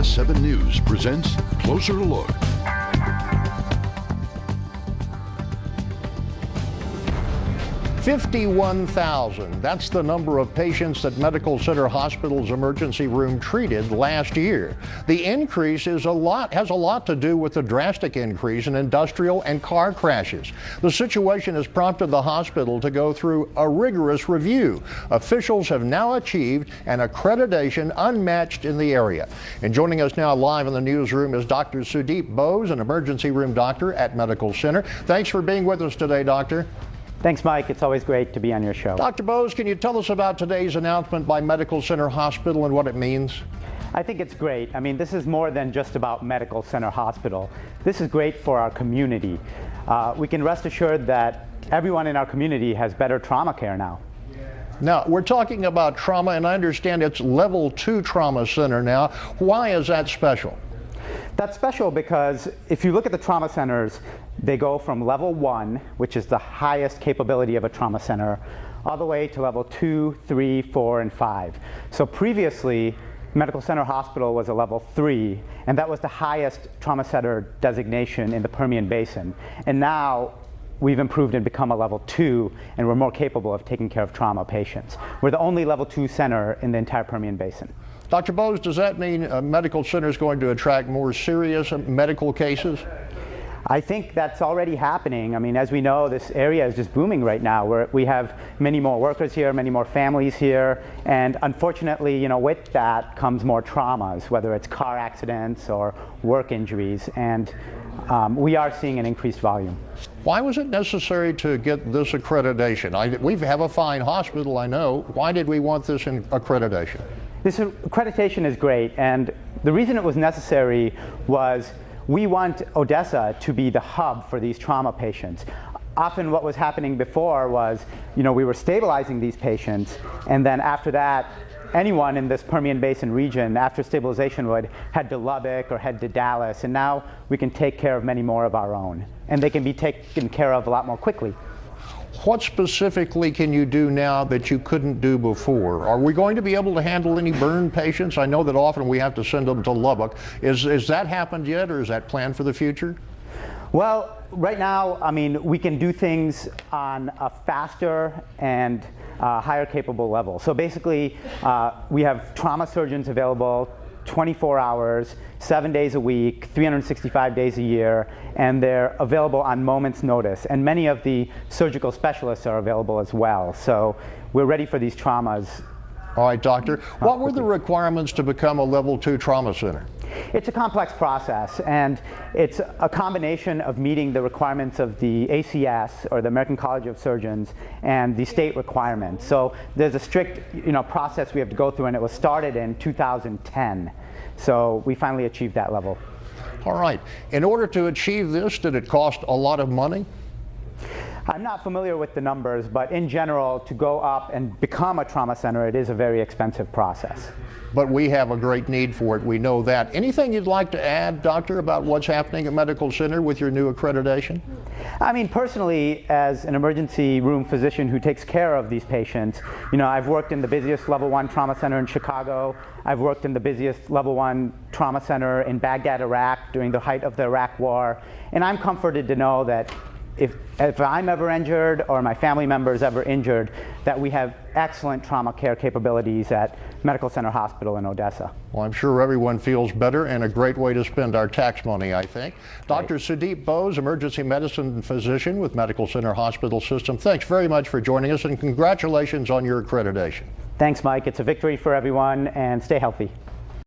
CBS 7 News presents Closer Look. $51,000. That's the number of patients that Medical Center Hospital's emergency room treated last year. The increase has a lot to do with the drastic increase in industrial and car crashes. The situation has prompted the hospital to go through a rigorous review. Officials have now achieved an accreditation unmatched in the area. And joining us now live in the newsroom is Dr. Sudip Bose, an emergency room doctor at Medical Center. Thanks for being with us today, Doctor. Thanks, Mike. It's always great to be on your show. Dr. Bose, can you tell us about today's announcement by Medical Center Hospital and what it means? I think it's great. I mean, this is more than just about Medical Center Hospital. This is great for our community. We can rest assured that everyone in our community has better trauma care now. Now, we're talking about trauma, and I understand it's level 2 trauma center now. Why is that special? That's special because if you look at the trauma centers, they go from level 1, which is the highest capability of a trauma center, all the way to level 2, 3, 4, and 5. So previously, Medical Center Hospital was a level 3, and that was the highest trauma center designation in the Permian Basin. And now we've improved and become a level 2, and we're more capable of taking care of trauma patients. We're the only level 2 center in the entire Permian Basin. Dr. Bose, does that mean a medical center is going to attract more serious medical cases? I think that's already happening. I mean, as we know, this area is just booming right now. We have many more workers here, many more families here, and unfortunately, with that comes more traumas, whether it's car accidents or work injuries, and we are seeing an increased volume. Why was it necessary to get this accreditation? We have a fine hospital, I know. Why did we want this accreditation? This accreditation is great, and the reason it was necessary was we want Odessa to be the hub for these trauma patients. Often what was happening before was, we were stabilizing these patients, and then after that, anyone in this Permian Basin region, after stabilization, would head to Lubbock or head to Dallas, and now we can take care of many more of our own, and they can be taken care of a lot more quickly. What specifically can you do now that you couldn't do before? Are we going to be able to handle any burn patients? I know that often we have to send them to Lubbock. Is that happened yet, or is that planned for the future? Well, right now, I mean, we can do things on a faster and higher capable level. So basically, we have trauma surgeons available 24 hours, 7 days a week, 365 days a year, and they're available on moment's notice. And many of the surgical specialists are available as well. So we're ready for these traumas. All right, doctor. What were the requirements to become a level 2 trauma center? It's a complex process, and it's a combination of meeting the requirements of the ACS, or the American College of Surgeons, and the state requirements. So there's a strict process we have to go through, and it was started in 2010. So we finally achieved that level. All right. In order to achieve this, did it cost a lot of money? I'm not familiar with the numbers, but in general, to go up and become a trauma center, it is a very expensive process. But we have a great need for it. We know that. Anything you'd like to add, Doctor, about what's happening at Medical Center with your new accreditation? I mean, personally, as an emergency room physician who takes care of these patients, I've worked in the busiest level 1 trauma center in Chicago. I've worked in the busiest level 1 trauma center in Baghdad, Iraq, during the height of the Iraq War. And I'm comforted to know that if I'm ever injured or my family member is ever injured, that we have excellent trauma care capabilities at Medical Center Hospital in Odessa. Well, I'm sure everyone feels better, and a great way to spend our tax money, I think. Dr. Sudip Bose, emergency medicine physician with Medical Center Hospital System, thanks very much for joining us, and congratulations on your accreditation. Thanks, Mike. It's a victory for everyone, and stay healthy.